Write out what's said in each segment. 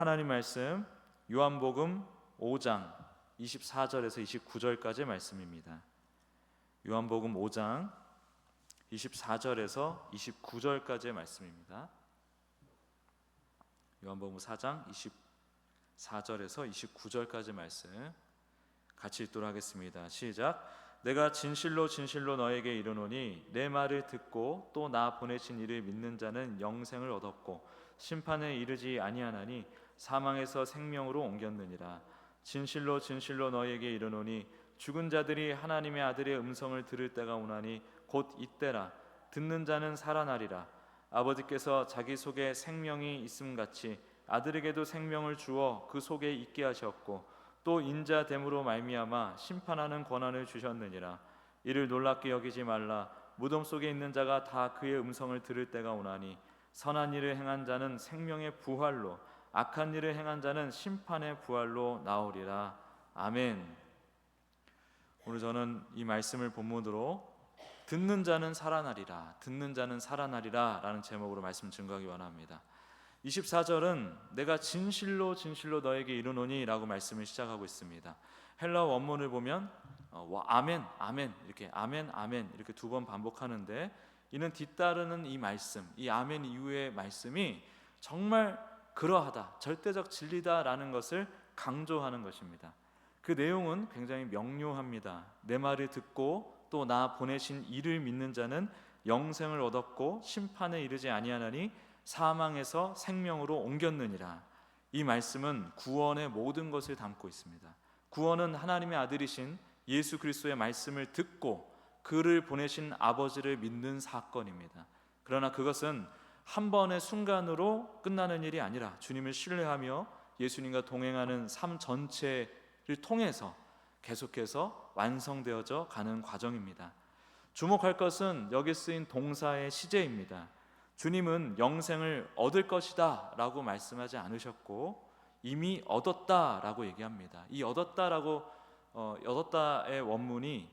하나님 말씀 요한복음 5장 24절에서 29절까지의 말씀입니다. 요한복음 5장 24절에서 29절까지의 말씀입니다. 요한복음 4장 24절에서 29절까지의 말씀 같이 읽도록 하겠습니다. 시작. 내가 진실로 진실로 너에게 이르노니 내 말을 듣고 또 나 보내신 이를 믿는 자는 영생을 얻었고 심판에 이르지 아니하나니 사망에서 생명으로 옮겼느니라. 진실로 진실로 너에게 이르노니 죽은 자들이 하나님의 아들의 음성을 들을 때가 오나니 곧 이때라. 듣는 자는 살아나리라. 아버지께서 자기 속에 생명이 있음같이 아들에게도 생명을 주어 그 속에 있게 하셨고 또 인자됨으로 말미암아 심판하는 권한을 주셨느니라. 이를 놀랍게 여기지 말라. 무덤 속에 있는 자가 다 그의 음성을 들을 때가 오나니 선한 일을 행한 자는 생명의 부활로 악한 일을 행한 자는 심판의 부활로 나오리라. 아멘. 오늘 저는 이 말씀을 본문으로 듣는 자는 살아나리라, 듣는 자는 살아나리라 라는 제목으로 말씀 증거하기 원합니다. 24절은 내가 진실로 진실로 너에게 이르노니 라고 말씀을 시작하고 있습니다. 헬라어 원문을 보면 아멘 아멘 이렇게 아멘 아멘 이렇게 두 번 반복하는데 이는 뒤따르는 이 말씀, 이 아멘 이후의 말씀이 정말 그러하다, 절대적 진리다라는 것을 강조하는 것입니다. 그 내용은 굉장히 명료합니다. 내 말을 듣고 또 나 보내신 이를 믿는 자는 영생을 얻었고 심판에 이르지 아니하나니 사망에서 생명으로 옮겼느니라. 이 말씀은 구원의 모든 것을 담고 있습니다. 구원은 하나님의 아들이신 예수 그리스도의 말씀을 듣고 그를 보내신 아버지를 믿는 사건입니다. 그러나 그것은 한 번의 순간으로 끝나는 일이 아니라 주님을 신뢰하며 예수님과 동행하는 삶 전체를 통해서 계속해서 완성되어져 가는 과정입니다. 주목할 것은 여기 쓰인 동사의 시제입니다. 주님은 영생을 얻을 것이다 라고 말씀하지 않으셨고 이미 얻었다라고 얘기합니다. 이 얻었다의 원문이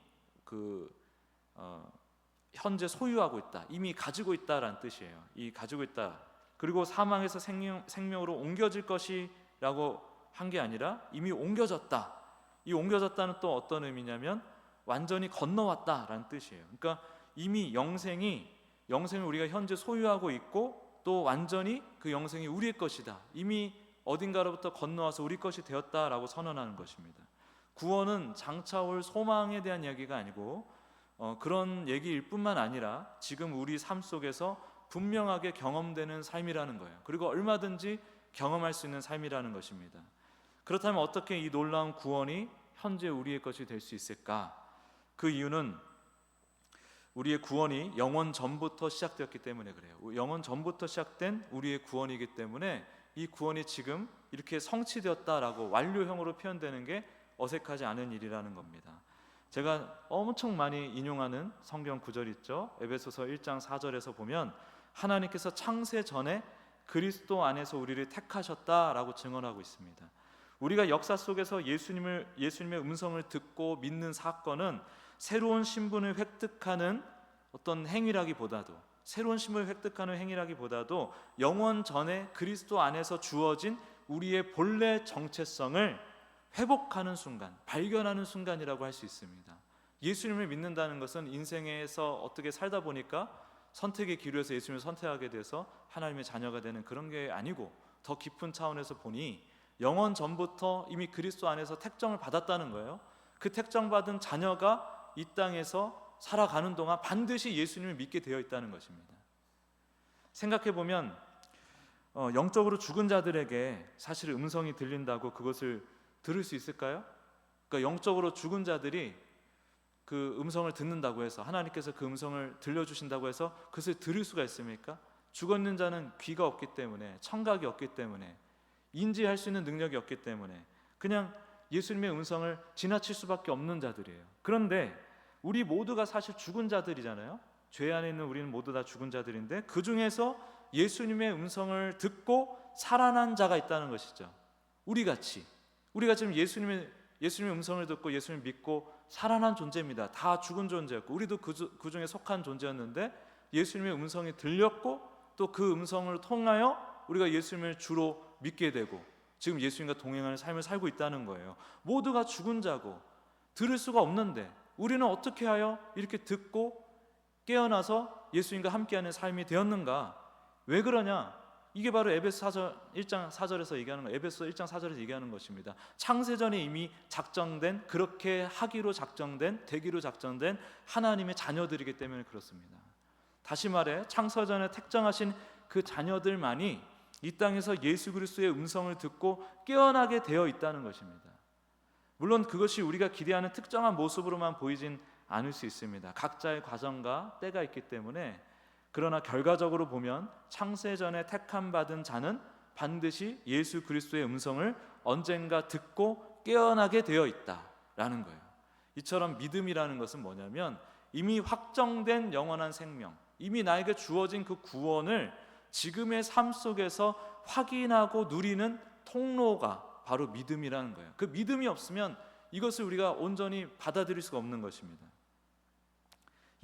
현재 소유하고 있다, 이미 가지고 있다라는 뜻이에요. 이 가지고 있다, 그리고 사망에서 생명으로 옮겨질 것이라고 한 게 아니라 이미 옮겨졌다. 이 옮겨졌다는 또 어떤 의미냐면 완전히 건너왔다라는 뜻이에요. 그러니까 이미 영생을 우리가 현재 소유하고 있고 또 완전히 그 영생이 우리의 것이다, 이미 어딘가로부터 건너와서 우리 것이 되었다라고 선언하는 것입니다. 구원은 장차 올 소망에 대한 이야기가 아니고 그런 얘기일 뿐만 아니라 지금 우리 삶 속에서 분명하게 경험되는 삶이라는 거예요. 그리고 얼마든지 경험할 수 있는 삶이라는 것입니다. 그렇다면 어떻게 이 놀라운 구원이 현재 우리의 것이 될 수 있을까? 그 이유는 우리의 구원이 영원 전부터 시작되었기 때문에 그래요. 영원 전부터 시작된 우리의 구원이기 때문에 이 구원이 지금 이렇게 성취되었다라고 완료형으로 표현되는 게 어색하지 않은 일이라는 겁니다. 제가 엄청 많이 인용하는 성경 구절 있죠. 에베소서 1장 4절에서 보면 하나님께서 창세 전에 그리스도 안에서 우리를 택하셨다라고 증언하고 있습니다. 우리가 역사 속에서 예수님의 음성을 듣고 믿는 사건은 새로운 신분을 획득하는 어떤 행위라기보다도, 새로운 신분을 획득하는 행위라기보다도 영원 전에 그리스도 안에서 주어진 우리의 본래 정체성을 회복하는 순간, 발견하는 순간이라고 할 수 있습니다. 예수님을 믿는다는 것은 인생에서 어떻게 살다 보니까 선택의 기로에서 예수님을 선택하게 돼서 하나님의 자녀가 되는 그런 게 아니고 더 깊은 차원에서 보니 영원 전부터 이미 그리스도 안에서 택정을 받았다는 거예요. 그 택정받은 자녀가 이 땅에서 살아가는 동안 반드시 예수님을 믿게 되어 있다는 것입니다. 생각해보면 영적으로 죽은 자들에게 사실 음성이 들린다고 그것을 들을 수 있을까요? 그러니까 영적으로 죽은 자들이 그 음성을 듣는다고 해서, 하나님께서 그 음성을 들려주신다고 해서 그것을 들을 수가 있습니까? 죽었는 자는 귀가 없기 때문에, 청각이 없기 때문에, 인지할 수 있는 능력이 없기 때문에 그냥 예수님의 음성을 지나칠 수밖에 없는 자들이에요. 그런데 우리 모두가 사실 죽은 자들이잖아요. 죄 안에 있는 우리는 모두 다 죽은 자들인데 그 중에서 예수님의 음성을 듣고 살아난 자가 있다는 것이죠. 우리가 지금 예수님의 음성을 듣고 예수님을 믿고 살아난 존재입니다. 다 죽은 존재였고 우리도 그 중에 속한 존재였는데 예수님의 음성이 들렸고 또 그 음성을 통하여 우리가 예수님을 주로 믿게 되고 지금 예수님과 동행하는 삶을 살고 있다는 거예요. 모두가 죽은 자고 들을 수가 없는데 우리는 어떻게 하여 이렇게 듣고 깨어나서 예수님과 함께하는 삶이 되었는가? 왜 그러냐? 이게 바로 에베소 1장 4절에서 얘기하는 거, 에베소 1장 4절에서 얘기하는 것입니다. 창세전에 이미 작정된, 그렇게 하기로 작정된, 되기로 작정된 하나님의 자녀들이기 때문에 그렇습니다. 다시 말해 창세전에 택정하신 그 자녀들만이 이 땅에서 예수 그리스도의 음성을 듣고 깨어나게 되어 있다는 것입니다. 물론 그것이 우리가 기대하는 특정한 모습으로만 보이진 않을 수 있습니다. 각자의 과정과 때가 있기 때문에. 그러나 결과적으로 보면 창세전에 택함 받은 자는 반드시 예수 그리스도의 음성을 언젠가 듣고 깨어나게 되어 있다라는 거예요. 이처럼 믿음이라는 것은 뭐냐면 이미 확정된 영원한 생명, 이미 나에게 주어진 그 구원을 지금의 삶 속에서 확인하고 누리는 통로가 바로 믿음이라는 거예요. 그 믿음이 없으면 이것을 우리가 온전히 받아들일 수가 없는 것입니다.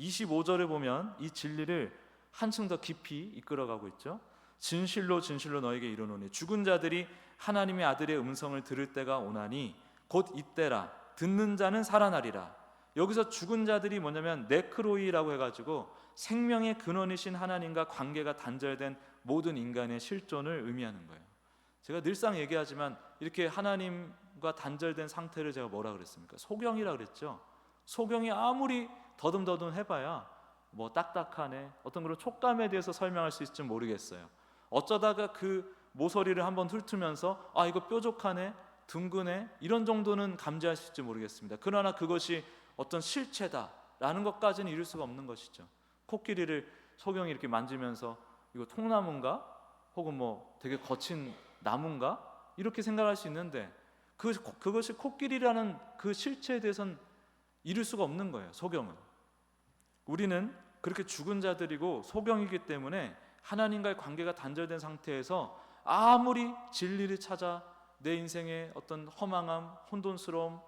25절에 보면 이 진리를 한층 더 깊이 이끌어가고 있죠. 진실로 진실로 너에게 이르노니 죽은 자들이 하나님의 아들의 음성을 들을 때가 오나니 곧 이때라. 듣는 자는 살아나리라. 여기서 죽은 자들이 뭐냐면 네크로이라고 해가지고 생명의 근원이신 하나님과 관계가 단절된 모든 인간의 실존을 의미하는 거예요. 제가 늘상 얘기하지만 이렇게 하나님과 단절된 상태를 제가 뭐라 그랬습니까? 소경이라 그랬죠. 소경이 아무리 더듬더듬 해봐야 뭐 딱딱하네, 어떤 그런 촉감에 대해서 설명할 수 있을지 모르겠어요. 어쩌다가 그 모서리를 한번 훑으면서 아 이거 뾰족하네, 둥근해, 이런 정도는 감지할 수 있을지 모르겠습니다. 그러나 그것이 어떤 실체다라는 것까지는 이룰 수가 없는 것이죠. 코끼리를 소경이 이렇게 만지면서 이거 통나무인가? 혹은 뭐 되게 거친 나무인가? 이렇게 생각할 수 있는데 그것이 코끼리라는 그 실체에 대해서는 이룰 수가 없는 거예요. 소경은. 우리는 그렇게 죽은 자들이고 소경이기 때문에 하나님과의 관계가 단절된 상태에서 아무리 진리를 찾아 내 인생의 어떤 허망함, 혼돈스러움,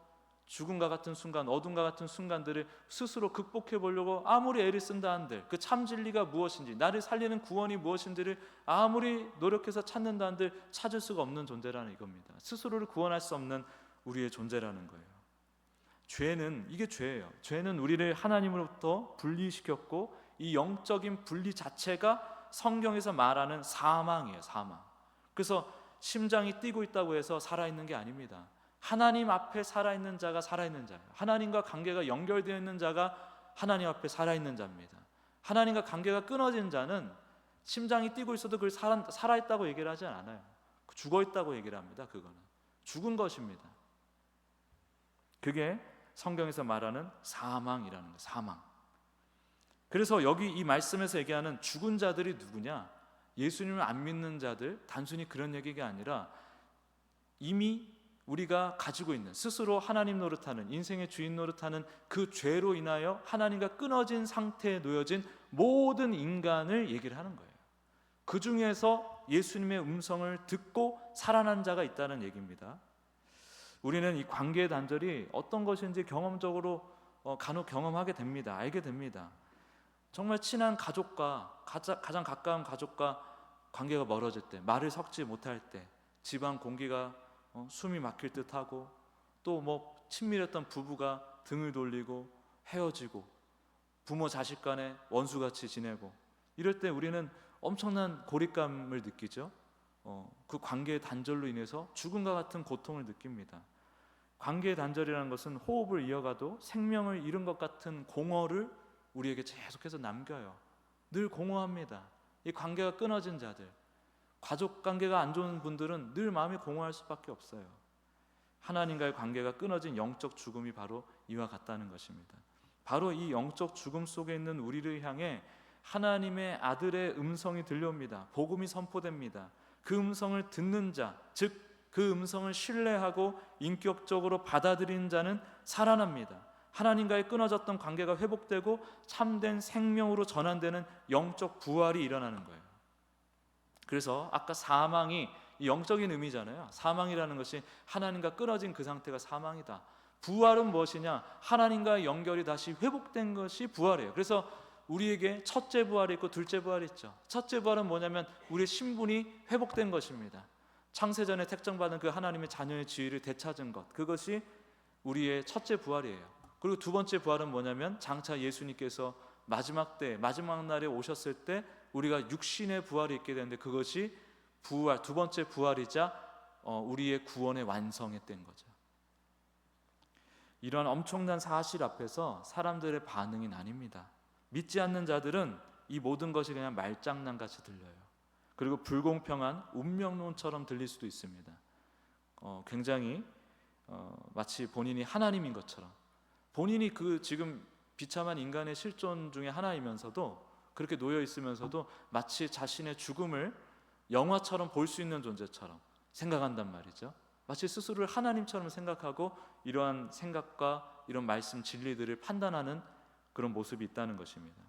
죽음과 같은 순간, 어둠과 같은 순간들을 스스로 극복해 보려고 아무리 애를 쓴다 한들 그 참 진리가 무엇인지, 나를 살리는 구원이 무엇인지를 아무리 노력해서 찾는다 한들 찾을 수가 없는 존재라는 이겁니다. 스스로를 구원할 수 없는 우리의 존재라는 거예요. 죄는, 이게 죄예요. 죄는 우리를 하나님으로부터 분리시켰고 이 영적인 분리 자체가 성경에서 말하는 사망이에요. 사망. 그래서 심장이 뛰고 있다고 해서 살아있는 게 아닙니다. 하나님 앞에 살아있는 자가 살아있는 자예요. 하나님과 관계가 연결되어 있는 자가 하나님 앞에 살아있는 자입니다. 하나님과 관계가 끊어진 자는 심장이 뛰고 있어도 그걸 살아있다고 얘기를 하지 않아요. 죽어있다고 얘기를 합니다. 그거는 죽은 것입니다. 그게 성경에서 말하는 사망이라는 거예요. 사망. 그래서 여기 이 말씀에서 얘기하는 죽은 자들이 누구냐? 예수님을 안 믿는 자들, 단순히 그런 얘기가 아니라 이미 우리가 가지고 있는, 스스로 하나님 노릇하는, 인생의 주인 노릇하는 그 죄로 인하여 하나님과 끊어진 상태에 놓여진 모든 인간을 얘기를 하는 거예요. 그 중에서 예수님의 음성을 듣고 살아난 자가 있다는 얘기입니다. 우리는 이 관계의 단절이 어떤 것인지 경험적으로 간혹 경험하게 됩니다. 알게 됩니다. 정말 친한 가족과 가장 가까운 가족과 관계가 멀어질 때, 말을 섞지 못할 때, 집안 공기가 숨이 막힐 듯하고, 또 뭐 친밀했던 부부가 등을 돌리고 헤어지고, 부모 자식 간에 원수같이 지내고, 이럴 때 우리는 엄청난 고립감을 느끼죠. 그 관계의 단절로 인해서 죽음과 같은 고통을 느낍니다. 관계의 단절이라는 것은 호흡을 이어가도 생명을 잃은 것 같은 공허를 우리에게 계속해서 남겨요. 늘 공허합니다. 이 관계가 끊어진 자들, 가족 관계가 안 좋은 분들은 늘 마음이 공허할 수밖에 없어요. 하나님과의 관계가 끊어진 영적 죽음이 바로 이와 같다는 것입니다. 바로 이 영적 죽음 속에 있는 우리를 향해 하나님의 아들의 음성이 들려옵니다. 복음이 선포됩니다. 그 음성을 듣는 자, 즉 그 음성을 신뢰하고 인격적으로 받아들이는 자는 살아납니다. 하나님과의 끊어졌던 관계가 회복되고 참된 생명으로 전환되는 영적 부활이 일어나는 거예요. 그래서 아까 사망이 영적인 의미잖아요. 사망이라는 것이 하나님과 끊어진 그 상태가 사망이다. 부활은 무엇이냐? 하나님과의 연결이 다시 회복된 것이 부활이에요. 그래서 우리에게 첫째 부활이 있고 둘째 부활이 있죠. 첫째 부활은 뭐냐면 우리의 신분이 회복된 것입니다. 창세전에 택정받은 그 하나님의 자녀의 지위를 되찾은 것, 그것이 우리의 첫째 부활이에요. 그리고 두 번째 부활은 뭐냐면 장차 예수님께서 마지막 때, 마지막 날에 오셨을 때 우리가 육신의 부활이 있게 되는데, 그것이 부활, 두 번째 부활이자 우리의 구원의 완성이 된 거죠. 이런 엄청난 사실 앞에서 사람들의 반응이 나뉩니다. 믿지 않는 자들은 이 모든 것이 그냥 말장난같이 들려요. 그리고 불공평한 운명론처럼 들릴 수도 있습니다. 굉장히 마치 본인이 하나님인 것처럼, 본인이 그 지금 비참한 인간의 실존 중에 하나이면서도, 그렇게 놓여 있으면서도 마치 자신의 죽음을 영화처럼 볼 수 있는 존재처럼 생각한단 말이죠. 마치 스스로를 하나님처럼 생각하고 이러한 생각과 이런 말씀 진리들을 판단하는 그런 모습이 있다는 것입니다.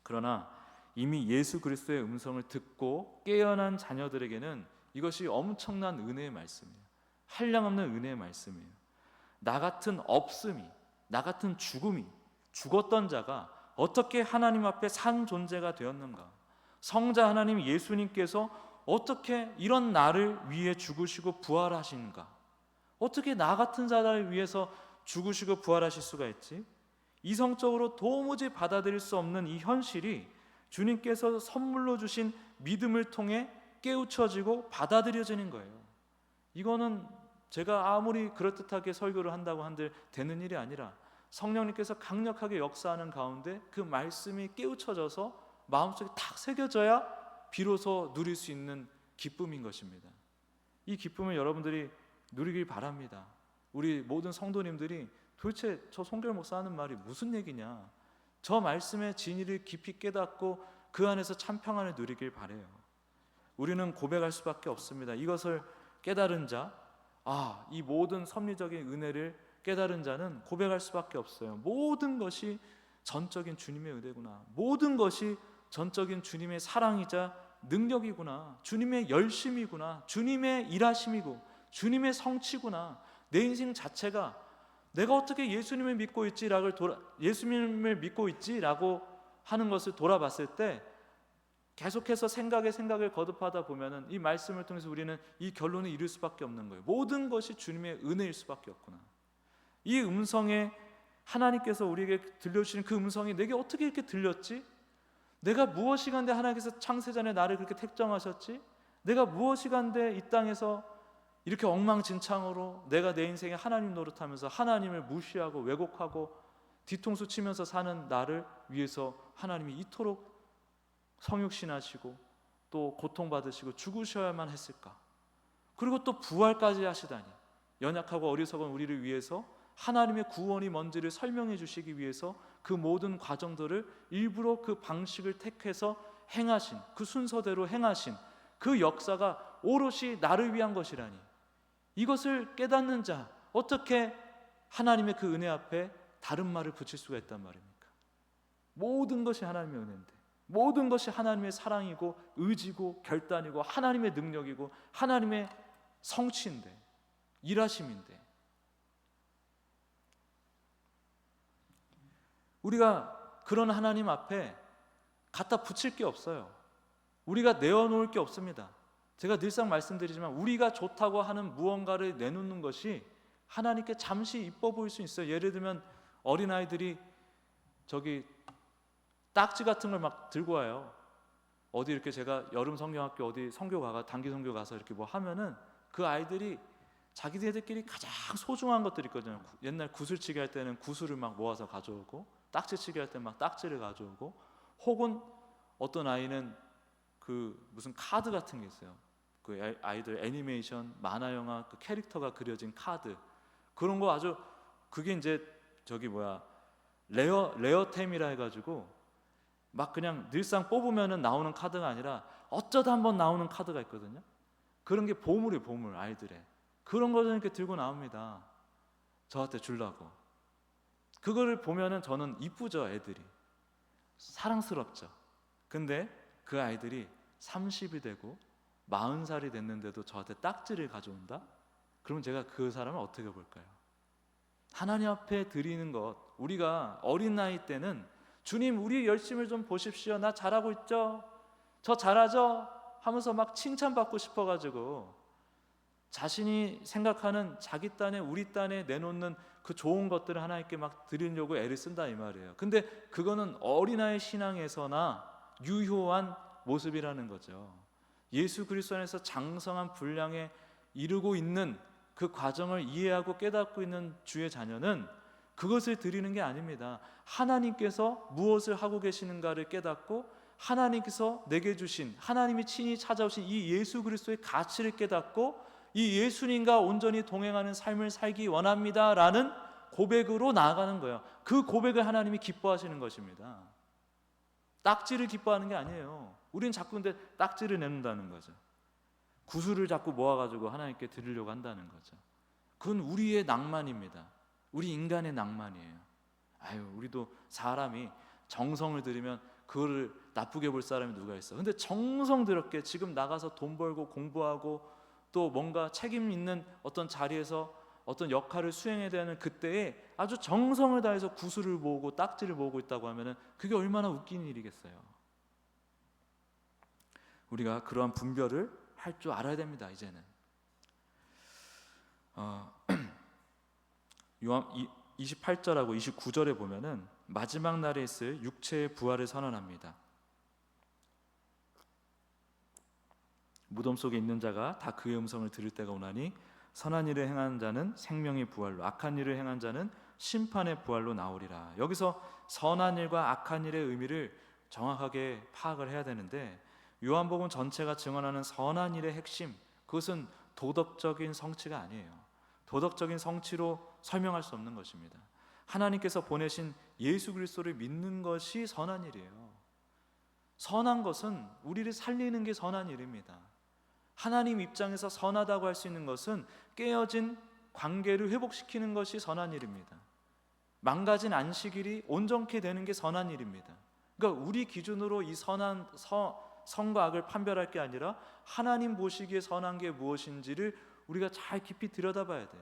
그러나 이미 예수 그리스도의 음성을 듣고 깨어난 자녀들에게는 이것이 엄청난 은혜의 말씀이에요. 한량없는 은혜의 말씀이에요. 나 같은 없음이, 나 같은 죽음이, 죽었던 자가 어떻게 하나님 앞에 산 존재가 되었는가? 성자 하나님 예수님께서 어떻게 이런 나를 위해 죽으시고 부활하신가? 어떻게 나 같은 자를 위해서 죽으시고 부활하실 수가 있지? 이성적으로 도무지 받아들일 수 없는 이 현실이 주님께서 선물로 주신 믿음을 통해 깨우쳐지고 받아들여지는 거예요. 이거는 제가 아무리 그럴듯하게 설교를 한다고 한들 되는 일이 아니라 성령님께서 강력하게 역사하는 가운데 그 말씀이 깨우쳐져서 마음속에 탁 새겨져야 비로소 누릴 수 있는 기쁨인 것입니다. 이 기쁨을 여러분들이 누리길 바랍니다. 우리 모든 성도님들이 도대체 저 송결 목사 하는 말이 무슨 얘기냐, 저 말씀의 진리를 깊이 깨닫고 그 안에서 참 평안을 누리길 바라요. 우리는 고백할 수밖에 없습니다. 이것을 깨달은 자, 이 모든 섭리적인 은혜를 깨달은 자는 고백할 수밖에 없어요. 모든 것이 전적인 주님의 은혜구나, 모든 것이 전적인 주님의 사랑이자 능력이구나, 주님의 열심이구나, 주님의 일하심이고 주님의 성취구나. 내 인생 자체가 내가 어떻게 예수님을 믿고 있지라고 하는 것을 돌아봤을 때 계속해서 생각을 거듭하다 보면은 이 말씀을 통해서 우리는 이 결론을 이룰 수밖에 없는 거예요. 모든 것이 주님의 은혜일 수밖에 없구나. 이 음성에 하나님께서 우리에게 들려주신 그 음성이 내게 어떻게 이렇게 들렸지? 내가 무엇이 간데 하나님께서 창세전에 나를 그렇게 택정하셨지? 내가 무엇이 간데 이 땅에서 이렇게 엉망진창으로 내가 내 인생에 하나님 노릇하면서 하나님을 무시하고 왜곡하고 뒤통수 치면서 사는 나를 위해서 하나님이 이토록 성육신하시고 또 고통받으시고 죽으셔야만 했을까? 그리고 또 부활까지 하시다니, 연약하고 어리석은 우리를 위해서 하나님의 구원이 뭔지를 설명해 주시기 위해서 그 모든 과정들을 일부러 그 방식을 택해서 행하신, 그 순서대로 행하신 그 역사가 오롯이 나를 위한 것이라니, 이것을 깨닫는 자 어떻게 하나님의 그 은혜 앞에 다른 말을 붙일 수가 있단 말입니까? 모든 것이 하나님의 은혜인데, 모든 것이 하나님의 사랑이고 의지고 결단이고 하나님의 능력이고 하나님의 성취인데, 일하심인데, 우리가 그런 하나님 앞에 갖다 붙일 게 없어요. 우리가 내어놓을 게 없습니다. 제가 늘상 말씀드리지만 우리가 좋다고 하는 무언가를 내놓는 것이 하나님께 잠시 이뻐 보일 수 있어요. 예를 들면 어린아이들이 저기 딱지 같은 걸 막 들고 와요. 어디 이렇게 제가 여름 성경학교 어디 선교 가가 단기 선교 가서 이렇게 뭐 하면은 그 아이들이 자기들끼리 가장 소중한 것들이 있거든요. 옛날 구슬치기 할 때는 구슬을 막 모아서 가져오고, 딱지치기 할 때 막 딱지를 가져오고, 혹은 어떤 아이는 그 무슨 카드 같은 게 있어요. 그 아이들 애니메이션 만화 영화 그 캐릭터가 그려진 카드, 그런 거 아주, 그게 이제 저기 뭐야 레어템이라 해가지고 막 그냥 늘상 뽑으면은 나오는 카드가 아니라 어쩌다 한번 나오는 카드가 있거든요. 그런 게 보물이에요, 보물. 아이들의 그런 거를 이렇게 들고 나옵니다. 저한테 주려고. 그거를 보면은 저는 이쁘죠, 애들이 사랑스럽죠. 근데 그 아이들이 30이 되고 40살이 됐는데도 저한테 딱지를 가져온다? 그럼 제가 그 사람을 어떻게 볼까요? 하나님 앞에 드리는 것, 우리가 어린 나이 때는 주님 우리의 열심을 좀 보십시오, 나 잘하고 있죠, 저 잘하죠 하면서 막 칭찬받고 싶어가지고 자신이 생각하는 자기 딴에 우리 딴에 내놓는 그 좋은 것들을 하나님께 막 드리려고 애를 쓴다 이 말이에요. 근데 그거는 어린아이 신앙에서나 유효한 모습이라는 거죠. 예수 그리스도 안에서 장성한 분량에 이르고 있는 그 과정을 이해하고 깨닫고 있는 주의 자녀는 그것을 드리는 게 아닙니다. 하나님께서 무엇을 하고 계시는가를 깨닫고 하나님께서 내게 주신, 하나님이 친히 찾아오신 이 예수 그리스도의 가치를 깨닫고 이 예수님과 온전히 동행하는 삶을 살기 원합니다 라는 고백으로 나아가는 거예요. 그 고백을 하나님이 기뻐하시는 것입니다. 딱지를 기뻐하는 게 아니에요. 우리는 자꾸 근데 딱지를 내놓는다는 거죠. 구슬을 자꾸 모아가지고 하나님께 드리려고 한다는 거죠. 그건 우리의 낭만입니다. 우리 인간의 낭만이에요. 우리도 사람이 정성을 들이면 그거를 나쁘게 볼 사람이 누가 있어. 근데 정성 들였게 지금 나가서 돈 벌고 공부하고 또 뭔가 책임 있는 어떤 자리에서 어떤 역할을 수행해야 되는 그때에 아주 정성을 다해서 구슬을 모으고 딱지를 모으고 있다고 하면은 그게 얼마나 웃긴 일이겠어요. 우리가 그러한 분별을 할 줄 알아야 됩니다. 이제는 요한 28절하고 29절에 보면은 마지막 날에 있을 육체의 부활을 선언합니다. 무덤 속에 있는 자가 다 그의 음성을 들을 때가 오나니 선한 일을 행한 자는 생명의 부활로, 악한 일을 행한 자는 심판의 부활로 나오리라. 여기서 선한 일과 악한 일의 의미를 정확하게 파악을 해야 되는데, 요한복음 전체가 증언하는 선한 일의 핵심, 그것은 도덕적인 성취가 아니에요. 도덕적인 성취로 설명할 수 없는 것입니다. 하나님께서 보내신 예수 그리스도를 믿는 것이 선한 일이에요. 선한 것은 우리를 살리는 게 선한 일입니다. 하나님 입장에서 선하다고 할 수 있는 것은 깨어진 관계를 회복시키는 것이 선한 일입니다. 망가진 안식일이 온전케 되는 게 선한 일입니다. 그러니까 우리 기준으로 이 선과 악을 판별할 게 아니라 하나님 보시기에 선한 게 무엇인지를 우리가 잘 깊이 들여다봐야 돼요.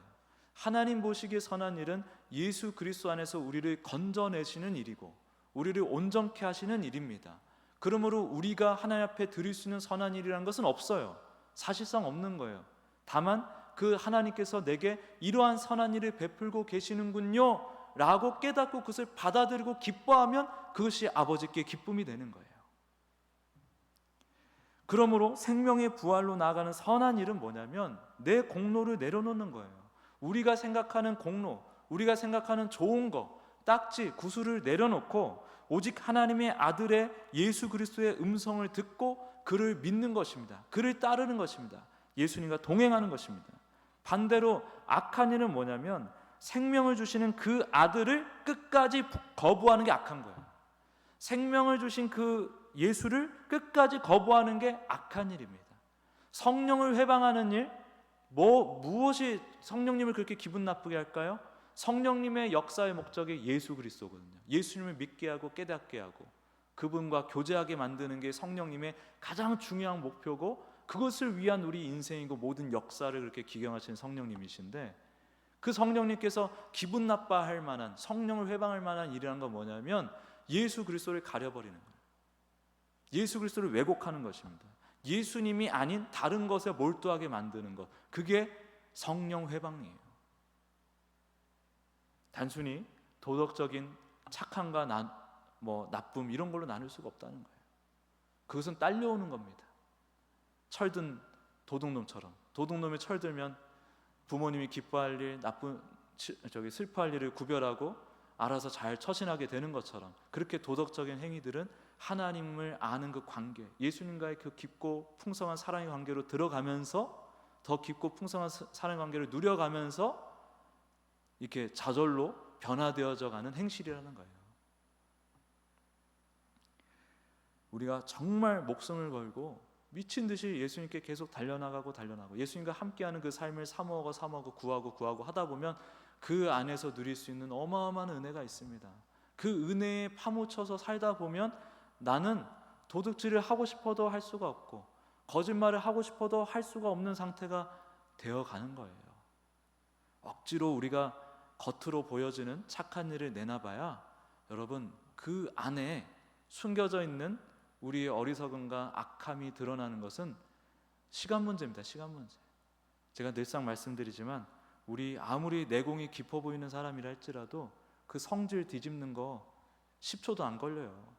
하나님 보시기에 선한 일은 예수 그리스도 안에서 우리를 건져내시는 일이고 우리를 온전케 하시는 일입니다. 그러므로 우리가 하나님 앞에 드릴 수 있는 선한 일이라는 것은 없어요. 사실상 없는 거예요. 다만 그 하나님께서 내게 이러한 선한 일을 베풀고 계시는군요 라고 깨닫고 그것을 받아들이고 기뻐하면 그것이 아버지께 기쁨이 되는 거예요. 그러므로 생명의 부활로 나아가는 선한 일은 뭐냐면 내 공로를 내려놓는 거예요. 우리가 생각하는 공로, 우리가 생각하는 좋은 거, 딱지, 구슬을 내려놓고 오직 하나님의 아들의 예수 그리스도의 음성을 듣고 그를 믿는 것입니다. 그를 따르는 것입니다. 예수님과 동행하는 것입니다. 반대로 악한 일은 뭐냐면 생명을 주시는 그 아들을 끝까지 거부하는 게 악한 거예요. 생명을 주신 그 예수를 끝까지 거부하는 게 악한 일입니다. 성령을 회방하는 일, 무엇이 성령님을 그렇게 기분 나쁘게 할까요? 성령님의 역사의 목적이 예수 그리스도거든요. 예수님을 믿게 하고 깨닫게 하고 그분과 교제하게 만드는 게 성령님의 가장 중요한 목표고 그것을 위한 우리 인생이고 모든 역사를 그렇게 기경하시는 성령님이신데, 그 성령님께서 기분 나빠할 만한, 성령을 회방할 만한 일이라는 건 뭐냐면 예수 그리스도를 가려버리는 거예요. 예수 그리스도를 왜곡하는 것입니다. 예수님이 아닌 다른 것에 몰두하게 만드는 것, 그게 성령 회방이에요. 단순히 도덕적인 착함과 나쁨 이런 걸로 나눌 수가 없다는 거예요. 그것은 딸려오는 겁니다. 철든 도둑놈처럼, 도둑놈이 철들면 부모님이 기뻐할 일, 슬퍼할 일을 구별하고 알아서 잘 처신하게 되는 것처럼, 그렇게 도덕적인 행위들은 하나님을 아는 그 관계, 예수님과의 그 깊고 풍성한 사랑의 관계로 들어가면서 더 깊고 풍성한 사랑의 관계를 누려가면서 이렇게 저절로 변화되어져 가는 행실이라는 거예요. 우리가 정말 목숨을 걸고 미친 듯이 예수님께 계속 달려나가고 예수님과 함께하는 그 삶을 사모하고 구하고 하다 보면 그 안에서 누릴 수 있는 어마어마한 은혜가 있습니다. 그 은혜에 파묻혀서 살다 보면 나는 도둑질을 하고 싶어도 할 수가 없고 거짓말을 하고 싶어도 할 수가 없는 상태가 되어가는 거예요. 억지로 우리가 겉으로 보여지는 착한 일을 내놔봐야 여러분 그 안에 숨겨져 있는 우리의 어리석음과 악함이 드러나는 것은 시간 문제입니다. 시간 문제. 제가 늘상 말씀드리지만 우리 아무리 내공이 깊어 보이는 사람이라 할지라도 그 성질 뒤집는 거 10초도 안 걸려요.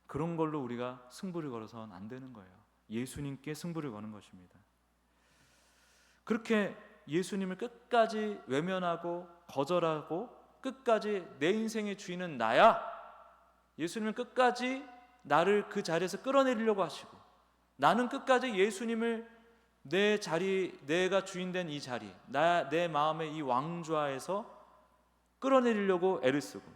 그런 걸로 우리가 승부를 걸어서는 안 되는 거예요. 예수님께 승부를 거는 것입니다. 그렇게 예수님을 끝까지 외면하고 거절하고 끝까지 내 인생의 주인은 나야, 예수님은 끝까지 나를 그 자리에서 끌어내리려고 하시고, 나는 끝까지 예수님을 내 자리, 내가 주인된 이 자리, 내 마음의 이 왕좌에서 끌어내리려고 애를 쓰고,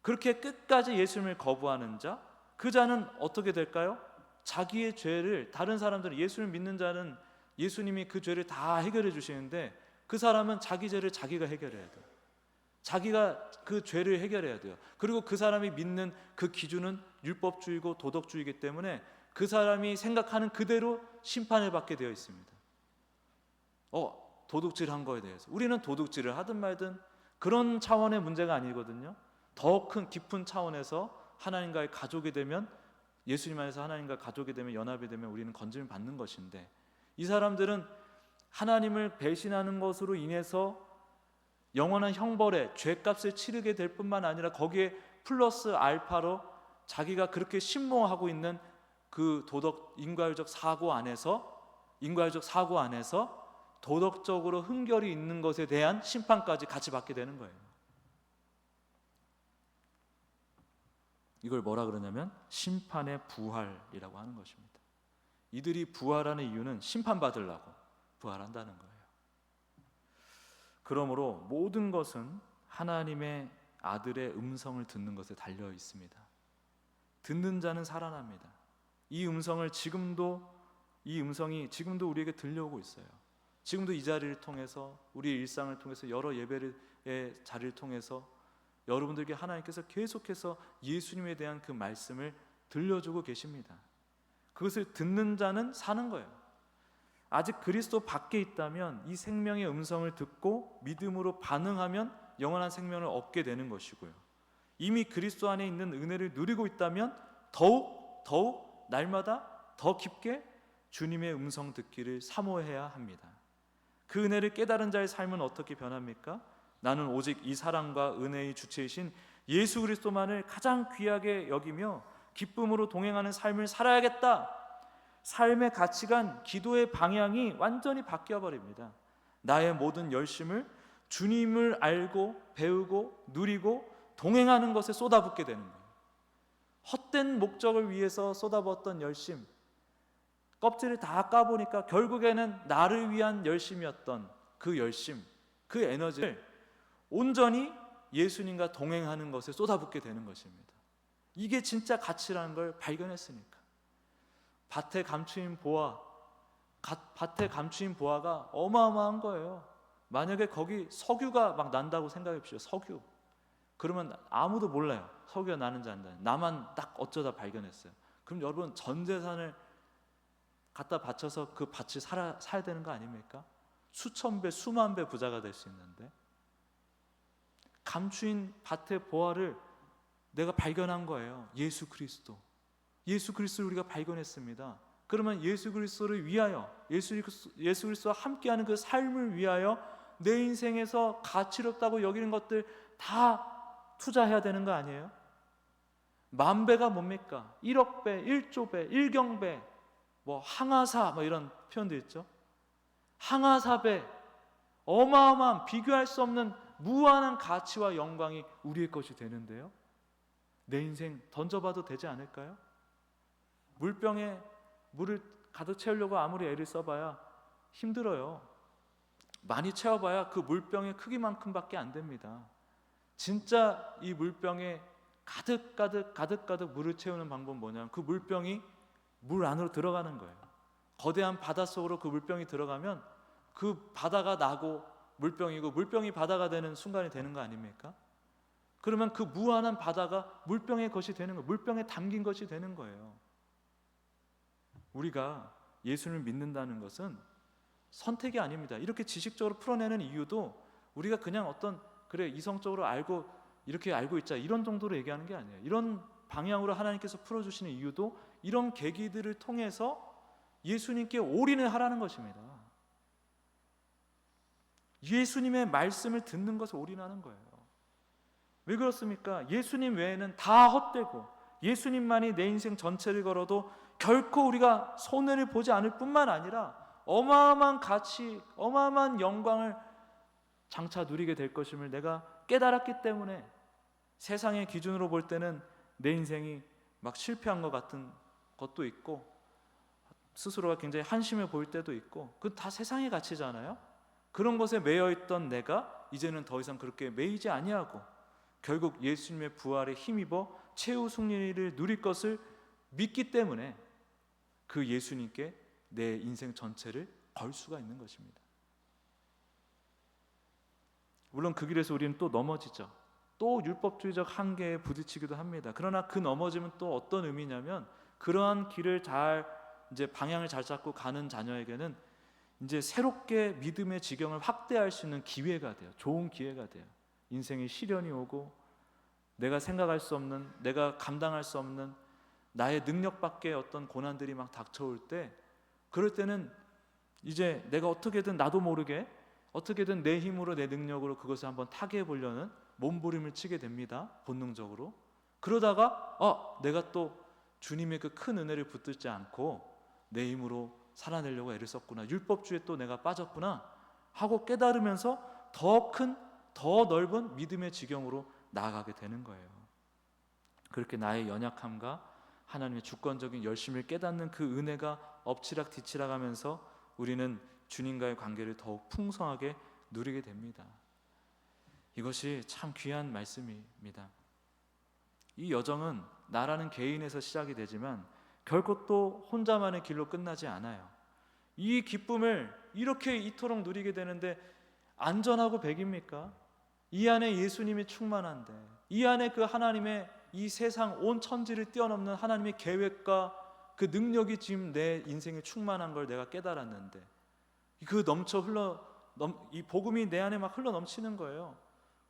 그렇게 끝까지 예수님을 거부하는 자, 그 자는 어떻게 될까요? 자기의 죄를, 다른 사람들은, 예수를 믿는 자는 예수님이 그 죄를 다 해결해 주시는데 그 사람은 자기 죄를 자기가 해결해야 돼요. 자기가 그 죄를 해결해야 돼요. 그리고 그 사람이 믿는 그 기준은 율법주의고 도덕주의이기 때문에 그 사람이 생각하는 그대로 심판을 받게 되어 있습니다. 도둑질한 거에 대해서 우리는 도둑질을 하든 말든 그런 차원의 문제가 아니거든요. 더 큰 깊은 차원에서 하나님과의 가족이 되면, 예수님 안에서 하나님과 가족이 되면, 연합이 되면 우리는 건짐을 받는 것인데, 이 사람들은 하나님을 배신하는 것으로 인해서 영원한 형벌에 죄값을 치르게 될 뿐만 아니라 거기에 플러스 알파로 자기가 그렇게 신봉하고 있는 그 인과율적 사고 안에서 도덕적으로 흠결이 있는 것에 대한 심판까지 같이 받게 되는 거예요. 이걸 뭐라 그러냐면 심판의 부활이라고 하는 것입니다. 이들이 부활하는 이유는 심판받으려고 부활한다는 거예요. 그러므로 모든 것은 하나님의 아들의 음성을 듣는 것에 달려 있습니다. 듣는 자는 살아납니다. 이 음성이 지금도 우리에게 들려오고 있어요. 지금도 이 자리를 통해서, 우리 일상을 통해서, 여러 예배의 자리를 통해서 여러분들에게 하나님께서 계속해서 예수님에 대한 그 말씀을 들려주고 계십니다. 그것을 듣는 자는 사는 거예요. 아직 그리스도 밖에 있다면 이 생명의 음성을 듣고 믿음으로 반응하면 영원한 생명을 얻게 되는 것이고요. 이미 그리스도 안에 있는 은혜를 누리고 있다면 더욱 날마다 더 깊게 주님의 음성 듣기를 사모해야 합니다. 그 은혜를 깨달은 자의 삶은 어떻게 변합니까? 나는 오직 이 사랑과 은혜의 주체이신 예수 그리스도만을 가장 귀하게 여기며 기쁨으로 동행하는 삶을 살아야겠다. 삶의 가치관, 기도의 방향이 완전히 바뀌어 버립니다. 나의 모든 열심을 주님을 알고 배우고 누리고 동행하는 것에 쏟아붓게 되는 거예요. 헛된 목적을 위해서 쏟아부었던 열심, 껍질을 다 까보니까 결국에는 나를 위한 열심이었던 그 열심, 그 에너지를 온전히 예수님과 동행하는 것에 쏟아붓게 되는 것입니다. 이게 진짜 가치라는 걸 발견했으니까. 밭에 감추인 보화가 어마어마한 거예요. 만약에 거기 석유가 막 난다고 생각해 보십시오. 석유. 그러면 아무도 몰라요. 석유가 나는지 안 나는지. 나만 딱 어쩌다 발견했어요. 그럼 여러분 전 재산을 갖다 바쳐서 그 밭을 사야 되는 거 아닙니까? 수천 배, 수만 배 부자가 될 수 있는데, 감추인 밭의 보화를 내가 발견한 거예요. 예수 그리스도를 우리가 발견했습니다. 그러면 예수 그리스도를 위하여, 예수 그리스도와 함께하는 그 삶을 위하여 내 인생에서 가치롭다고 여기는 것들 다 투자해야 되는 거 아니에요? 10,000배가 뭡니까? 1억 배, 1조 배, 1경배, 항아사 이런 표현도 있죠. 항아사배, 어마어마한, 비교할 수 없는 무한한 가치와 영광이 우리의 것이 되는데요, 내 인생 던져봐도 되지 않을까요? 물병에 물을 가득 채우려고 아무리 애를 써봐야 힘들어요. 많이 채워봐야 그 물병의 크기만큼밖에 안 됩니다. 진짜 이 물병에 가득 물을 채우는 방법은 뭐냐면 그 물병이 물 안으로 들어가는 거예요. 거대한 바닷속으로 그 물병이 들어가면 그 바다가 나고 물병이고 물병이 바다가 되는 순간이 되는 거 아닙니까? 그러면 그 무한한 바다가 물병의 것이 되는 거예요. 물병에 담긴 것이 되는 거예요. 우리가 예수를 믿는다는 것은 선택이 아닙니다. 이렇게 지식적으로 풀어내는 이유도 우리가 그냥 이성적으로 이렇게 알고 있자 이런 정도로 얘기하는 게 아니에요. 이런 방향으로 하나님께서 풀어주시는 이유도 이런 계기들을 통해서 예수님께 올인을 하라는 것입니다. 예수님의 말씀을 듣는 것에 올인하는 거예요. 왜 그렇습니까? 예수님 외에는 다 헛되고 예수님만이 내 인생 전체를 걸어도 결코 우리가 손해를 보지 않을 뿐만 아니라 어마어마한 가치, 어마어마한 영광을 장차 누리게 될 것임을 내가 깨달았기 때문에 세상의 기준으로 볼 때는 내 인생이 막 실패한 것 같은 것도 있고 스스로가 굉장히 한심해 보일 때도 있고, 그건 다 세상의 가치잖아요. 그런 것에 매여 있던 내가 이제는 더 이상 그렇게 매이지 아니하고 결국 예수님의 부활에 힘입어 최후 승리를 누릴 것을 믿기 때문에 그 예수님께 내 인생 전체를 걸 수가 있는 것입니다. 물론 그 길에서 우리는 또 넘어지죠. 또 율법주의적 한계에 부딪히기도 합니다. 그러나 그 넘어짐은 또 어떤 의미냐면, 그러한 길을 이제 방향을 잘 잡고 가는 자녀에게는 이제 새롭게 믿음의 지경을 확대할 수 있는 기회가 돼요. 좋은 기회가 돼요. 인생에 시련이 오고 내가 생각할 수 없는, 내가 감당할 수 없는 나의 능력 밖의 어떤 고난들이 막 닥쳐올 때, 그럴 때는 이제 내가 어떻게든 나도 모르게 어떻게든 내 힘으로 내 능력으로 그것을 한번 타개해 보려는 몸부림을 치게 됩니다. 본능적으로. 그러다가 내가 또 주님의 그 큰 은혜를 붙들지 않고 내 힘으로 살아내려고 애를 썼구나, 율법주의에 또 내가 빠졌구나 하고 깨달으면서 더 큰, 더 넓은 믿음의 지경으로 나아가게 되는 거예요. 그렇게 나의 연약함과 하나님의 주권적인 열심을 깨닫는 그 은혜가 엎치락 뒤치락 하면서 우리는 주님과의 관계를 더욱 풍성하게 누리게 됩니다. 이것이 참 귀한 말씀입니다. 이 여정은 나라는 개인에서 시작이 되지만 결코 또 혼자만의 길로 끝나지 않아요. 이 기쁨을 이렇게 이토록 누리게 되는데 안전하고 백입니까? 이 안에 예수님이 충만한데, 이 안에 그 하나님의 이 세상 온 천지를 뛰어넘는 하나님의 계획과 그 능력이 지금 내 인생에 충만한 걸 내가 깨달았는데, 그 이 복음이 내 안에 막 흘러 넘치는 거예요.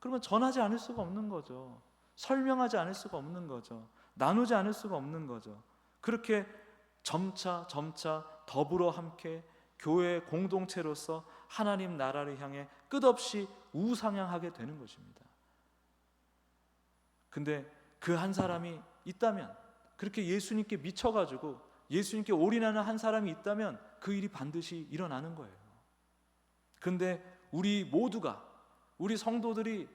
그러면 전하지 않을 수가 없는 거죠. 설명하지 않을 수가 없는 거죠. 나누지 않을 수가 없는 거죠. 그렇게 점차 더불어 함께 교회 공동체로서 하나님 나라를 향해 끝없이 우상향하게 되는 것입니다. 근데 그 한 사람이 있다면, 그렇게 예수님께 미쳐가지고 예수님께 올인하는 한 사람이 있다면 그 일이 반드시 일어나는 거예요. 근데 우리 모두가, 우리 성도들이,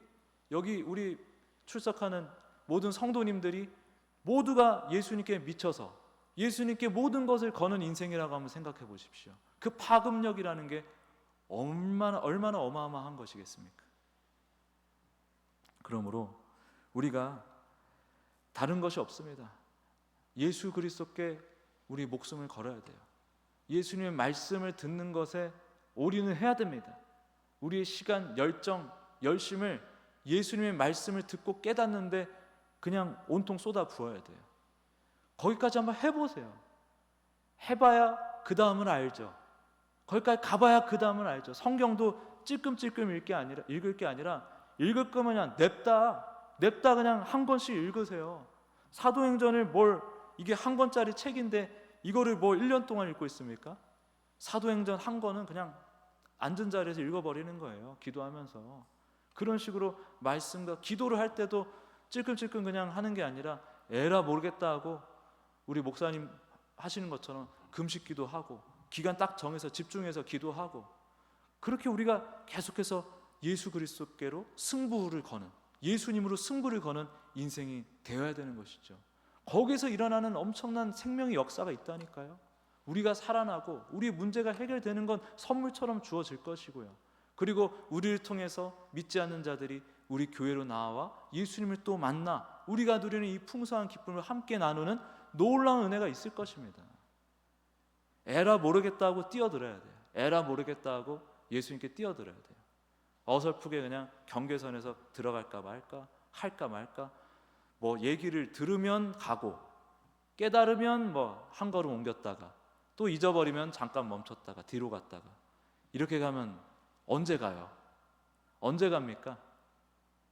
여기 우리 출석하는 모든 성도님들이 모두가 예수님께 미쳐서 예수님께 모든 것을 거는 인생이라고 한번 생각해 보십시오. 그 파급력이라는 게 얼마나 어마어마한 것이겠습니까? 그러므로 우리가 다른 것이 없습니다. 예수 그리스도께 우리 목숨을 걸어야 돼요. 예수님의 말씀을 듣는 것에 올인을 해야 됩니다. 우리의 시간, 열정, 열심을 예수님의 말씀을 듣고 깨닫는데 그냥 온통 쏟아 부어야 돼요. 거기까지 한번 해보세요. 해봐야 그 다음은 알죠. 거기까지 가봐야 그 다음은 알죠. 성경도 찔끔찔끔 읽을 게 아니라 읽을 거면 그냥 냅다 그냥 한 권씩 읽으세요. 사도행전을 이게 한 권짜리 책인데 이거를 1년 동안 읽고 있습니까? 사도행전 한 권은 그냥 앉은 자리에서 읽어버리는 거예요. 기도하면서. 그런 식으로 말씀과 기도를 할 때도 찔끔찔끔 그냥 하는 게 아니라 에라 모르겠다 하고 우리 목사님 하시는 것처럼 금식 기도하고 기간 딱 정해서 집중해서 기도하고, 그렇게 우리가 계속해서 예수 그리스도께로 승부를 거는, 예수님으로 승부를 거는 인생이 되어야 되는 것이죠. 거기서 일어나는 엄청난 생명의 역사가 있다니까요. 우리가 살아나고 우리 문제가 해결되는 건 선물처럼 주어질 것이고요. 그리고 우리를 통해서 믿지 않는 자들이 우리 교회로 나와 예수님을 또 만나 우리가 누리는 이 풍성한 기쁨을 함께 나누는 놀라운 은혜가 있을 것입니다. 에라 모르겠다 하고 뛰어들어야 돼요. 에라 모르겠다 하고 예수님께 뛰어들어야 돼요. 어설프게 그냥 경계선에서 들어갈까 말까, 할까 말까, 얘기를 들으면 가고 깨달으면 한 걸음 옮겼다가 또 잊어버리면 잠깐 멈췄다가 뒤로 갔다가, 이렇게 가면 언제 가요? 언제 갑니까?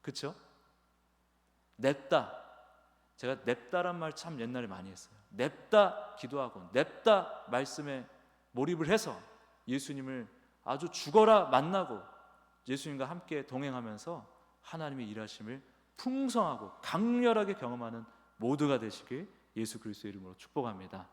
그렇죠? 냅다. 제가 냅다란 말 참 옛날에 많이 했어요. 냅다 기도하고 냅다 말씀에 몰입을 해서 예수님을 아주 죽어라 만나고 예수님과 함께 동행하면서 하나님의 일하심을 풍성하고 강렬하게 경험하는 모두가 되시길 예수 그리스도의 이름으로 축복합니다.